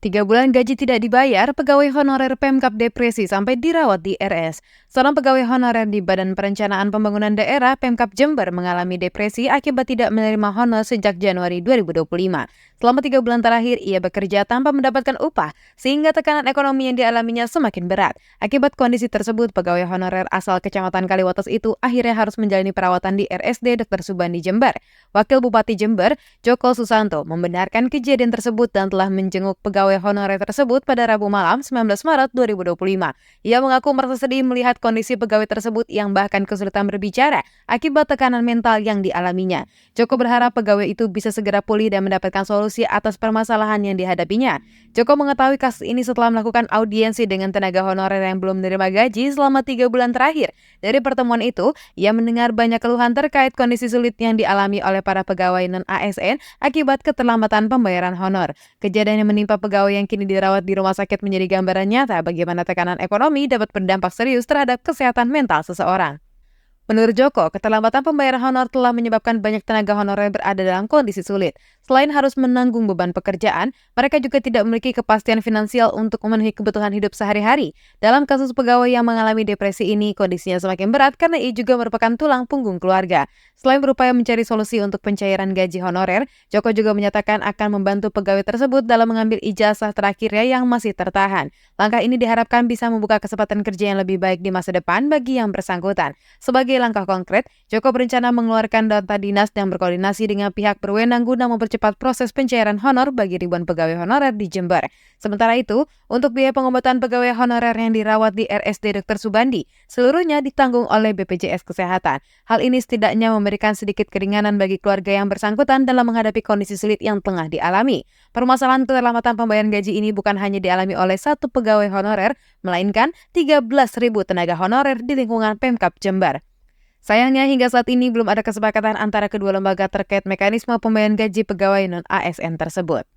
3 bulan gaji tidak dibayar, pegawai honorer Pemkab depresi sampai dirawat di RS. Seorang pegawai honorer di Badan Perencanaan Pembangunan Daerah Pemkab Jember mengalami depresi akibat tidak menerima honor sejak Januari 2025. Selama 3 bulan terakhir, ia bekerja tanpa mendapatkan upah, sehingga tekanan ekonomi yang dialaminya semakin berat. Akibat kondisi tersebut, pegawai honorer asal Kecamatan Kaliwates itu akhirnya harus menjalani perawatan di RSD Dr. Subandi Jember. Wakil Bupati Jember, Joko Susanto, membenarkan kejadian tersebut dan telah menjenguk pegawai honorer tersebut pada Rabu malam 19 Maret 2025. Ia mengaku merasa sedih melihat kondisi pegawai tersebut yang bahkan kesulitan berbicara akibat tekanan mental yang dialaminya. Joko berharap pegawai itu bisa segera pulih dan mendapatkan solusi atas permasalahan yang dihadapinya. Joko mengetahui kasus ini setelah melakukan audiensi dengan tenaga honorer yang belum menerima gaji selama 3 bulan terakhir. Dari pertemuan itu, ia mendengar banyak keluhan terkait kondisi sulit yang dialami oleh para pegawai non-ASN akibat keterlambatan pembayaran honor. Kejadian yang menimpa pegawai yang kini dirawat di rumah sakit menjadi gambaran nyata bagaimana tekanan ekonomi dapat berdampak serius terhadap kesehatan mental seseorang. Menurut Joko, keterlambatan pembayaran honor telah menyebabkan banyak tenaga honorer berada dalam kondisi sulit. Selain harus menanggung beban pekerjaan, mereka juga tidak memiliki kepastian finansial untuk memenuhi kebutuhan hidup sehari-hari. Dalam kasus pegawai yang mengalami depresi ini, kondisinya semakin berat karena ia juga merupakan tulang punggung keluarga. Selain berupaya mencari solusi untuk pencairan gaji honorer, Joko juga menyatakan akan membantu pegawai tersebut dalam mengambil ijazah terakhirnya yang masih tertahan. Langkah ini diharapkan bisa membuka kesempatan kerja yang lebih baik di masa depan bagi yang bersangkutan. Sebagai langkah konkret, Joko berencana mengeluarkan data dinas dan berkoordinasi dengan pihak berwenang guna mempercepat proses pencairan honor bagi ribuan pegawai honorer di Jember. Sementara itu, untuk biaya pengobatan pegawai honorer yang dirawat di RSD Dr. Subandi, seluruhnya ditanggung oleh BPJS Kesehatan. Hal ini setidaknya memberikan sedikit keringanan bagi keluarga yang bersangkutan dalam menghadapi kondisi sulit yang tengah dialami. Permasalahan keterlambatan pembayaran gaji ini bukan hanya dialami oleh satu pegawai honorer, melainkan 13.000 tenaga honorer di lingkungan Pemkab Jember. Sayangnya hingga saat ini belum ada kesepakatan antara kedua lembaga terkait mekanisme pembayaran gaji pegawai non-ASN tersebut.